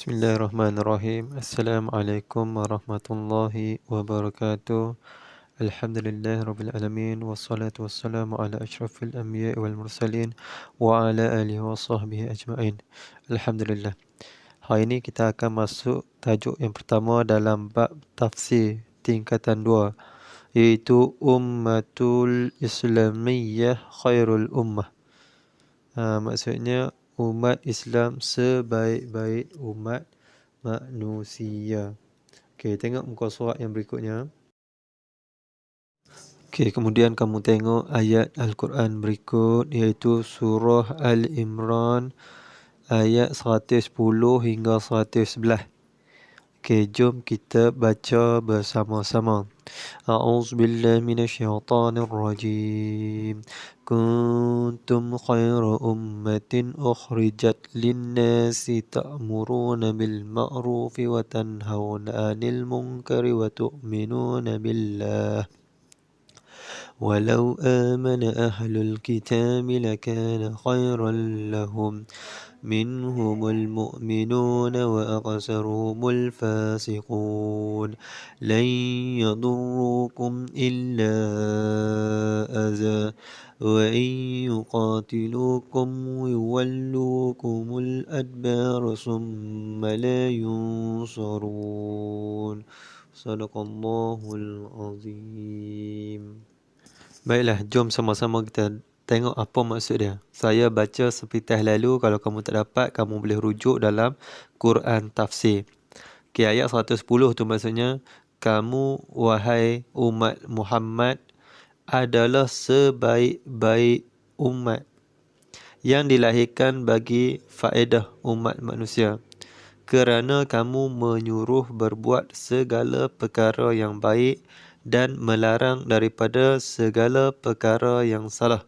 Bismillahirrahmanirrahim. Assalamualaikum warahmatullahi wabarakatuh. Alhamdulillah rabbil alamin wassalatu wassalamu ala asyrafil anbiya'i wal mursalin wa ala alihi wa sahbihi ajma'in. Alhamdulillah. Hari ini kita akan masuk tajuk yang pertama dalam bab tafsir tingkatan 2, iaitu Ummatul Islamiyyah Khairul Ummah. Maksudnya umat Islam sebaik-baik umat manusia. Okey, tengok muka surat yang berikutnya. Okey, kemudian kamu tengok ayat Al-Quran berikut, iaitu surah Al-Imran ayat 110 hingga 111. Okey, jom kita baca bersama-sama. A'udzubillahi minasyaitonirrajim. Kuntum khaira ummatin ukhrijat lin-nasi ta'muruna bil ma'rufi wa tanhauna 'anil munkari wa tu'minuna billah. ولو آمن أهل الكتاب لكان خيرا لهم منهم المؤمنون وأكثرهم الفاسقون لن يضروكم إلا أذى وإن يقاتلوكم يولوكم الأدبار ثم لا ينصرون صدق الله العظيم. Baiklah, jom sama-sama kita tengok apa maksud dia. Saya baca seperti lalu. Kalau kamu tak dapat, kamu boleh rujuk dalam Quran tafsir. Okay, ayat 110 tu maksudnya, kamu wahai umat Muhammad adalah sebaik-baik umat yang dilahirkan bagi faedah umat manusia, kerana kamu menyuruh berbuat segala perkara yang baik dan melarang daripada segala perkara yang salah,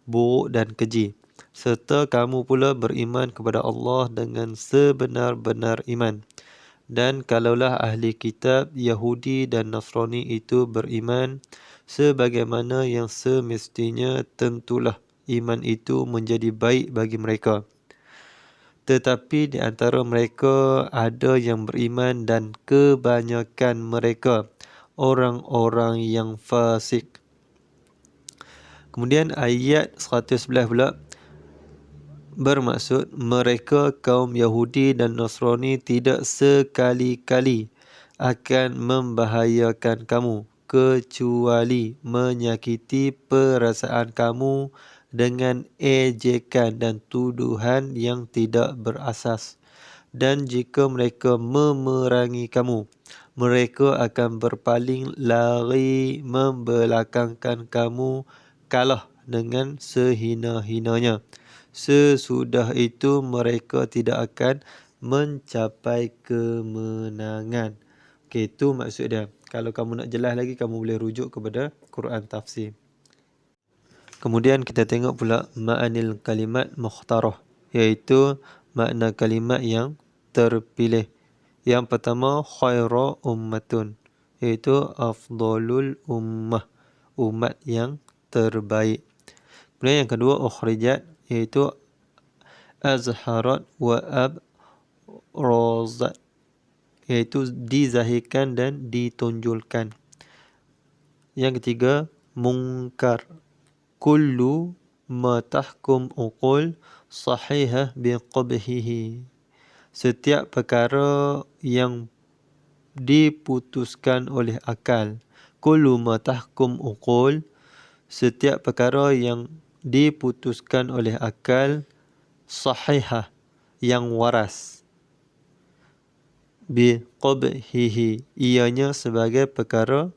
buruk dan keji. Serta kamu pula beriman kepada Allah dengan sebenar-benar iman. Dan kalaulah ahli kitab Yahudi dan Nasrani itu beriman sebagaimana yang semestinya, tentulah iman itu menjadi baik bagi mereka. Tetapi di antara mereka ada yang beriman dan kebanyakan mereka orang-orang yang fasik. Kemudian ayat 111 pula bermaksud mereka kaum Yahudi dan Nasrani tidak sekali-kali akan membahayakan kamu kecuali menyakiti perasaan kamu dengan ejekan dan tuduhan yang tidak berasas. Dan jika mereka memerangi kamu, mereka akan berpaling lari membelakangkan kamu kalah dengan sehina-hinanya. Sesudah itu mereka tidak akan mencapai kemenangan. Okey, itu maksud dia. Kalau kamu nak jelas lagi, kamu boleh rujuk kepada Quran tafsir. Kemudian kita tengok pula ma'anil kalimat mukhtarah, iaitu makna kalimat yang terpilih. Yang pertama, khaira ummatun, iaitu afdalul ummah, umat yang terbaik. Kemudian yang kedua, ukhrijat, iaitu azharat wa abrazat, iaitu dizahirkan dan ditonjolkan. Yang ketiga, munkar, kullu ma tahkum uqul sahihah biqabhihi, setiap perkara yang diputuskan oleh akal. Kullu ma tahkum uqul, setiap perkara yang diputuskan oleh akal, sahihah, yang waras, biqabhihi, ianya sebagai perkara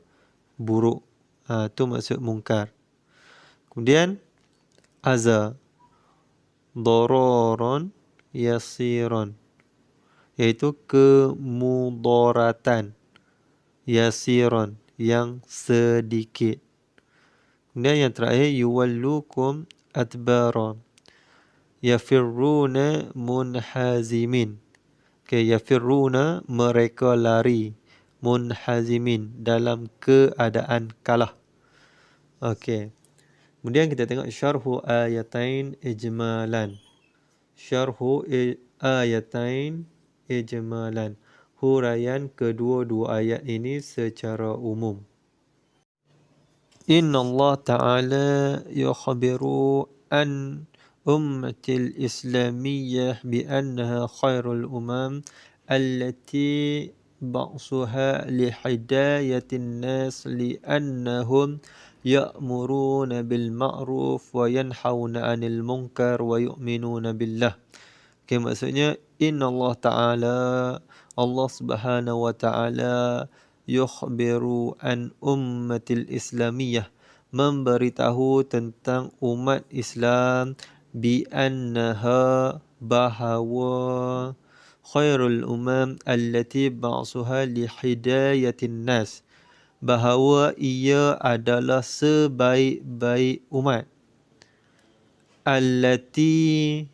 buruk. Itu maksud mungkar. Kemudian aza, dararan yasiran, iaitu kemudaratan, yasiran, yang sedikit. Kemudian yang terakhir, yuwallukum adbara, yafirruna munhazimin. Okay, yafirruna, mereka lari, munhazimin, dalam keadaan kalah. Okey. Kemudian kita tengok syarhu ayatain ijmalan. Syarhu ayatain ijmalan. Huraian kedua-dua ayat ini secara umum. Inna Allah Ta'ala yukhbiru an ummatil islamiyyah bi annaha khairul umam allati ba'suha li hidayatin nas li annahum ya'muruna bil ma'ruf wa yanhauna 'anil munkar wa yu'minuna billah. Okay, maksudnya Inna Allah Ta'ala, Allah Subhanahu wa Ta'ala yukhbiru an ummatil islamiyah, memberitahu tentang umat Islam, bi annaha, bahawa, khairul umam allati ba'suha li hidayatin nas, bahawa ia adalah sebaik-baik umat, allati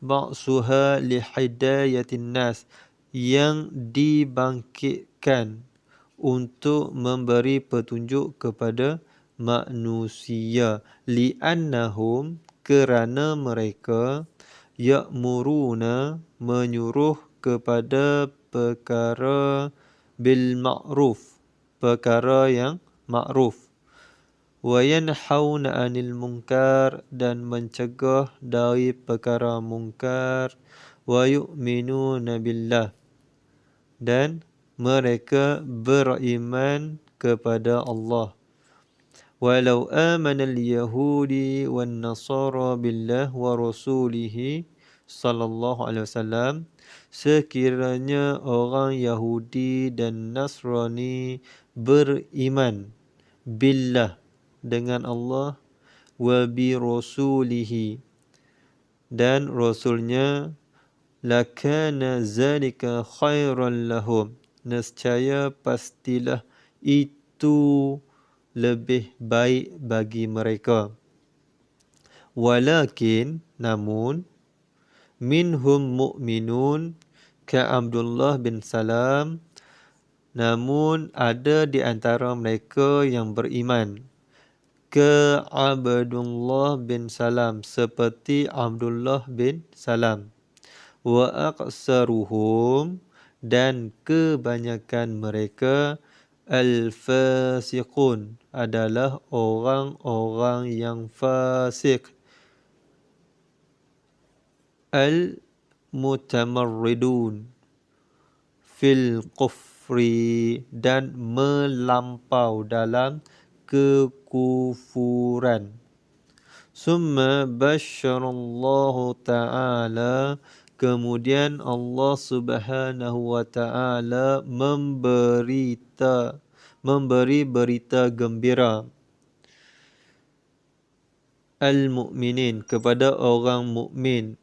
ba'suha li hidayatin nas, yang dibangkitkan untuk memberi petunjuk kepada manusia, li'annahum, kerana mereka, ya'muruna, menyuruh kepada perkara bil ma'ruf, perkara yang ma'ruf, wa yanhauna 'anil munkar, dan mencegah dari perkara munkar, wa yu'minuna billah, dan mereka beriman kepada Allah. Walau amana al-yahudi wan nasara billah wa rasulihi sallallahu alaihi wasallam, sekiranya orang Yahudi dan Nasrani beriman billah, dengan Allah, wa bi rasulihi, dan rasulnya, lakana zalika khairan lahum, nescaya pastilah itu lebih baik bagi mereka. Walakin, namun, minhum mu'minun ka Abdullah bin Salam, namun ada di antara mereka yang beriman ke Abdullah bin Salam, seperti Abdullah bin Salam. Wa aqsaruhum, dan kebanyakan mereka, al-fasiqun, adalah orang-orang yang fasik, al-mutamarridun fil kufri, dan melampau dalam kekufuran. Summa basyarallahu ta'ala, kemudian Allah Subhanahu wa ta'ala memberi berita gembira al-mu'minin, kepada orang mukmin,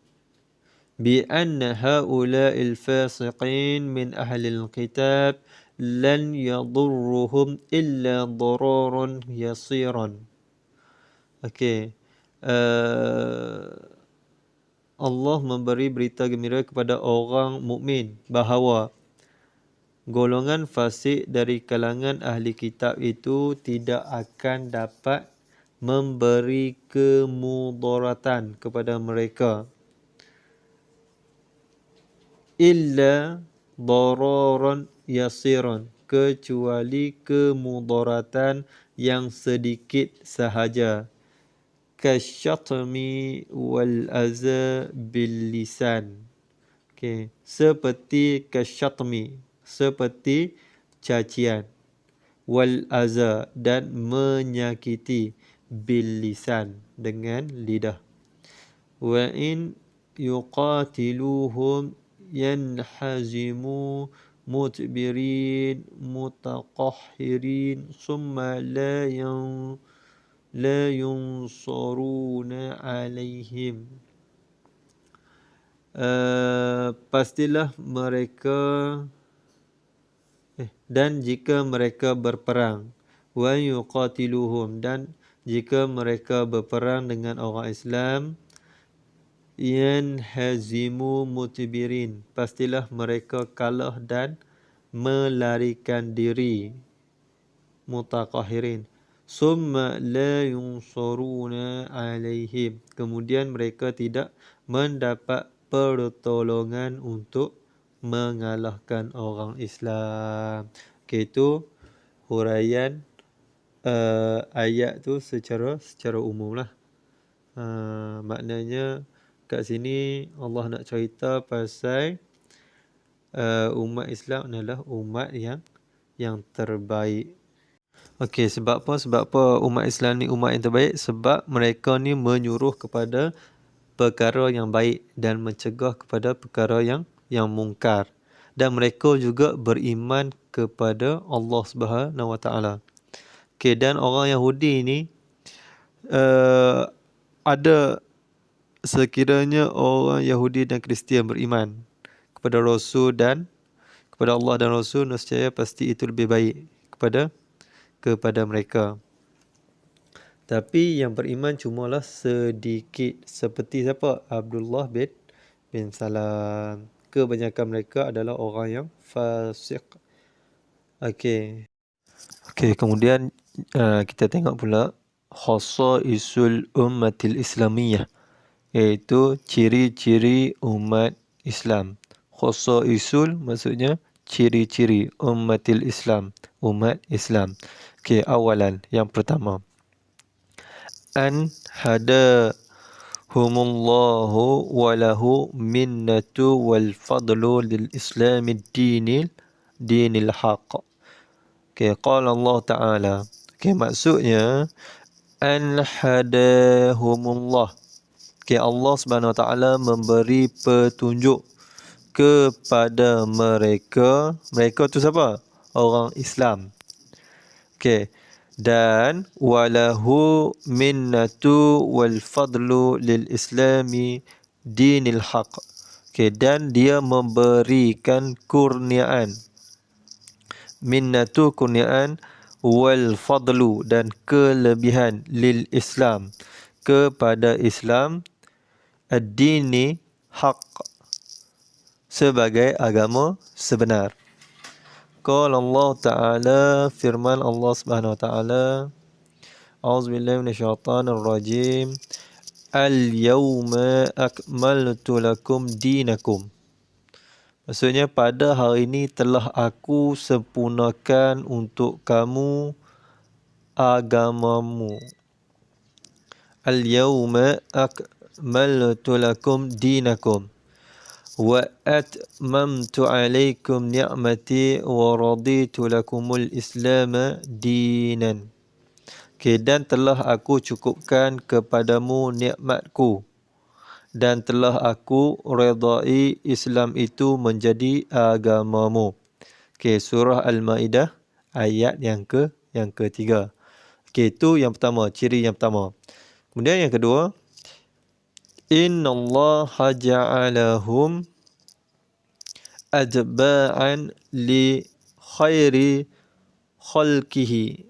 bi anna haula'il fasiqin min ahlil kitab lan yadurruhum illa dararan yasiran. Okey. Allah memberi berita gembira kepada orang mukmin bahawa golongan fasik dari kalangan ahli kitab itu tidak akan dapat memberi kemudaratan kepada mereka, illa dararan yasiran, kecuali kemudaratan yang sedikit sahaja, kasyatmi wal aza bil lisan. Okay. Seperti kasyatmi, seperti cacian, wal aza, dan menyakiti, bil lisan, dengan lidah. Wa in yuqatiluhum yanhazimu mutbirin mutaqahhirin summa la yunsaruna alaihim. Pastilah mereka dan jika mereka berperang, wa yuqatiluhum, dan jika mereka berperang dengan orang Islam, yanhazimu mutbirin, pastilah mereka kalah dan melarikan diri, mutaqahhirin. Summa la yunsaruna alaihim, kemudian mereka tidak mendapat pertolongan untuk mengalahkan orang Islam. Okay, itu huraian ayat tu secara umum lah. Maknanya kat sini Allah nak cerita pasal umat Islam adalah umat yang terbaik. Okey, sebab apa? Sebab apa umat Islam ni umat yang terbaik? Sebab mereka ni menyuruh kepada perkara yang baik dan mencegah kepada perkara yang mungkar. Dan mereka juga beriman kepada Allah Subhanahu Wa Taala. Okey, dan orang Yahudi ni ada sekiranya orang Yahudi dan Kristian beriman kepada Rasul dan kepada Allah dan Rasul, nescaya pasti itu lebih baik kepada mereka. Tapi yang beriman cumalah sedikit. Seperti siapa? Abdullah bin Salam. Kebanyakan mereka adalah orang yang fasik. Okey. Okey, kemudian kita tengok pula khasaisul ummatil islamiyah, iaitu ciri-ciri umat Islam. Khasaisul maksudnya ciri-ciri ummatil Islam, umat Islam. Okey, awalan, yang pertama, an hadahumullahu walahu minnatu wal fadlu lil islamid dinil haq. Okay, qala Allah Ta'ala. Okay, maksudnya an hadahumullah. Okay, Allah Subhanahu Wa Ta'ala memberi petunjuk kepada mereka. Mereka tu siapa? Orang Islam. Okay, dan walahu minnatu wal fadlu lil islami dinil haq. Okay, dan dia memberikan kurniaan, minnatu kurniaan, wal fadlu dan kelebihan, lil Islam kepada Islam, ad-dini haq sebagai agama sebenar. Qala Allah Ta'ala, firman Allah Subhanahu Wa Ta'ala, A'udzubillahi minasyaitanir rajim. Al-yawma akmaltu lakum dinakum. Maksudnya pada hari ini telah aku sempurnakan untuk kamu agamamu. Al-yawma akmaltu lakum dinakum wa atmamtu alaikum ni'mati wa raditu lakumul islam dinan. Okay, dan telah aku cukupkan kepadamu nikmatku dan telah aku redai Islam itu menjadi agamamu. Okay, surah Al-Maidah ayat yang ketiga. Okay, itu yang pertama, ciri yang pertama. Kemudian yang kedua, innallaha ja'alahum ajba'an li khairi khalqihi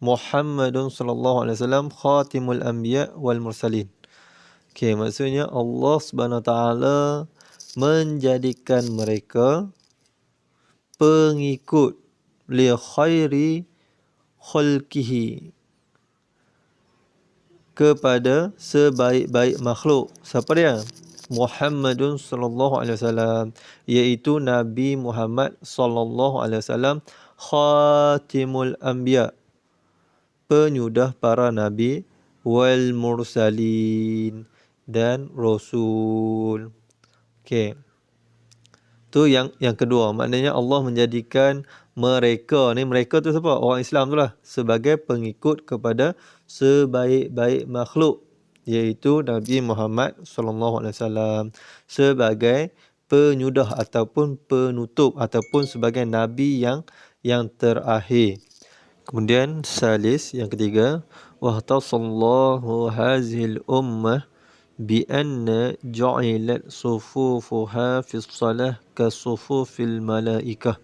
Muhammadun sallallahu alaihi wasallam khatimul anbiya wal mursalin. Okey, maksudnya Allah Subhanahu Wa Taala menjadikan mereka pengikut li khairi khalqihi, kepada sebaik-baik makhluk. Siapa dia? Muhammadun sallallahu alaihi wasallam, iaitu Nabi Muhammad sallallahu alaihi wasallam, khatimul anbiya, penyudah para nabi, wal mursalin, dan rasul. Okey. Tu yang kedua, maknanya Allah menjadikan mereka tu siapa? Orang Islam tu lah, sebagai pengikut kepada sebaik-baik makhluk, iaitu Nabi Muhammad sallallahu alaihi wasallam, sebagai penyudah ataupun penutup ataupun sebagai nabi yang terakhir. Kemudian salis, yang ketiga, wahtasallahu hazil ummah bi anna ju'ilat sufufuha fi shalah ka sufufil malaikah.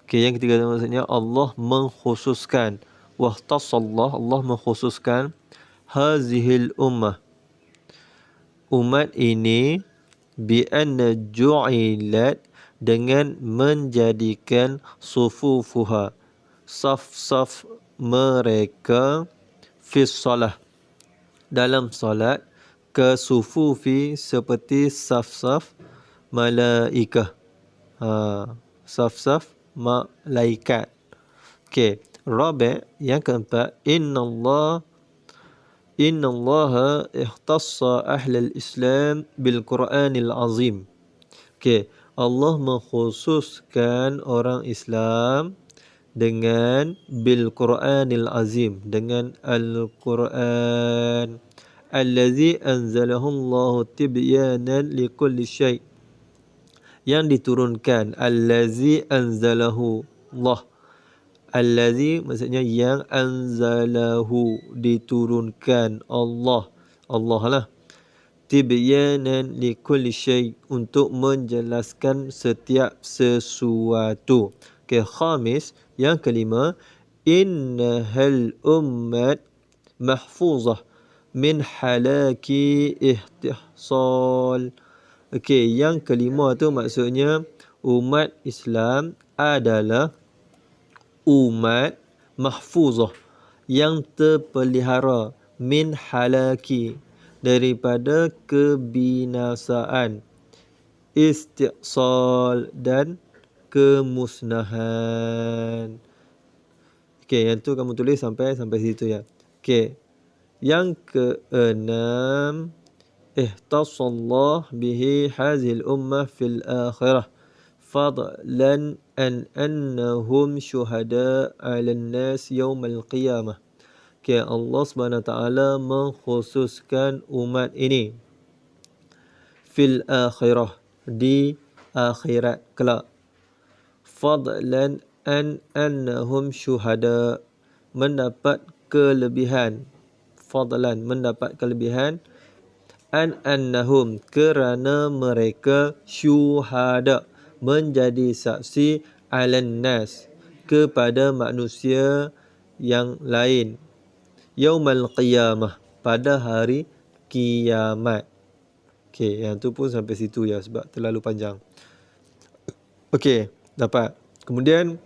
Okey, yang ketiga maksudnya Allah mengkhususkan, wahtasallah, Allah mengkhususkan hazil ummah, umat ini, bi anna ju'ilat, dengan menjadikan sufufuha, saf-saf mereka, fi shalah, dalam solat, ke sufufi, seperti saf-saf malaikah, Saf-saf malaikat. Okey. Rabi', yang keempat, Innallaha ikhtassa ahlal Islam bil Qur'anil azim. Okey, Allah mengkhususkan orang Islam dengan bil Qur'anil azim, dengan Al-Quran allazi anzalahu Allah tibyanan likulli syai', yang diturunkan, allazi anzalahu Allah. Allazi maksudnya yang, anzalahu diturunkan, Allah lah. Tibyanan likulli syai', untuk menjelaskan setiap sesuatu. Okay, khamis, yang kelima, innahal ummat mahfuzah min halaki ihtihsal. Okey, yang kelima tu maksudnya umat Islam adalah umat mahfuzah, yang terpelihara, min halaki, daripada kebinasaan, istisal, dan kemusnahan. Okey, yang tu kamu tulis sampai situ ya. Okey. Yang keenam, ihtassallah bihi hazil ummah fil akhirah fadlan an annahum syuhada 'alan nas yaumal qiyamah. Okay, Allah SWT mengkhususkan umat ini fil akhirah, di akhirat kelak. Fadlan an annahum syuhada, mendapat kelebihan. Fadlan, mendapat kelebihan. An annahum, kerana mereka, syuhada, menjadi saksi, alan nas, kepada manusia yang lain, yaumal qiyamah, pada hari kiamat. Okey, yang tu pun sampai situ ya, sebab terlalu panjang. Okey, dapat. Kemudian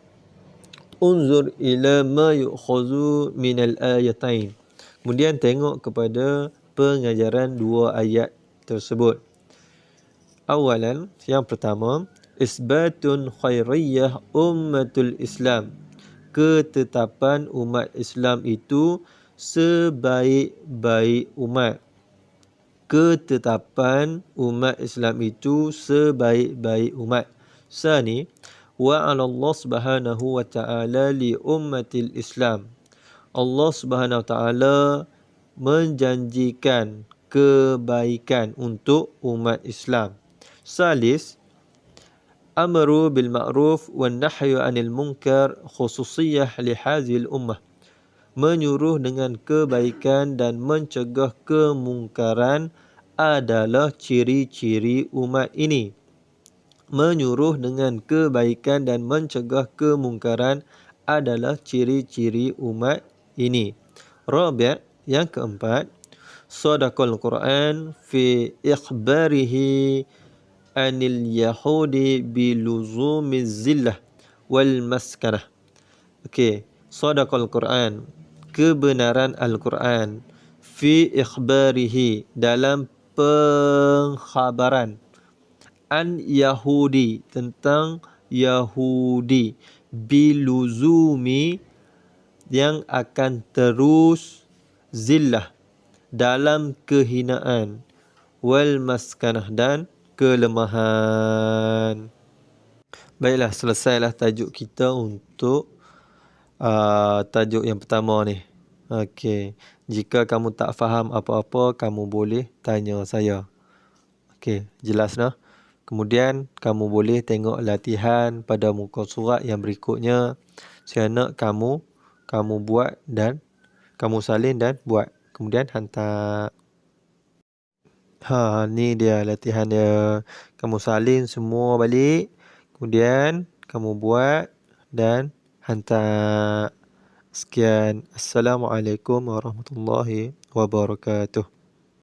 unzur ila ma yu'khazu minal ayatain. Kemudian tengok kepada pengajaran dua ayat tersebut. Awalan, yang pertama, isbatun khairiyah ummatul Islam, ketetapan umat Islam itu sebaik-baik umat. Ketetapan umat Islam itu sebaik-baik umat. Sani, wa 'ala Allah Subhanahu wa ta'ala li ummatil Islam. Allah Subhanahu wa ta'ala menjanjikan kebaikan untuk umat Islam. Salis, amru bil ma'ruf wan nahyu 'anil munkar khususiyah li hazil ummah. Menyuruh dengan kebaikan dan mencegah kemungkaran adalah ciri-ciri umat ini. Menyuruh dengan kebaikan dan mencegah kemungkaran adalah ciri-ciri umat ini. Rabi', yang keempat, sadaqal Quran fi ikhbarihi anil yahudi biluzumiz zillah wal maskanah. Okey, sadaqal Quran, kebenaran Al-Quran, fi ikhbarihi, dalam pengkhabaran, an Yahudi, tentang Yahudi, biluzumi, yang akan terus, zillah, dalam kehinaan, wal maskanah, dan kelemahan. Baiklah, selesailah tajuk kita untuk tajuk yang pertama ni. Okey, jika kamu tak faham apa-apa, kamu boleh tanya saya. Okey, jelas dah? Kemudian kamu boleh tengok latihan pada muka surat yang berikutnya. Saya nak kamu buat dan kamu salin dan buat. Kemudian hantar. Ni dia latihan dia. Kamu salin semua balik. Kemudian kamu buat dan hantar. Sekian. Assalamualaikum warahmatullahi wabarakatuh.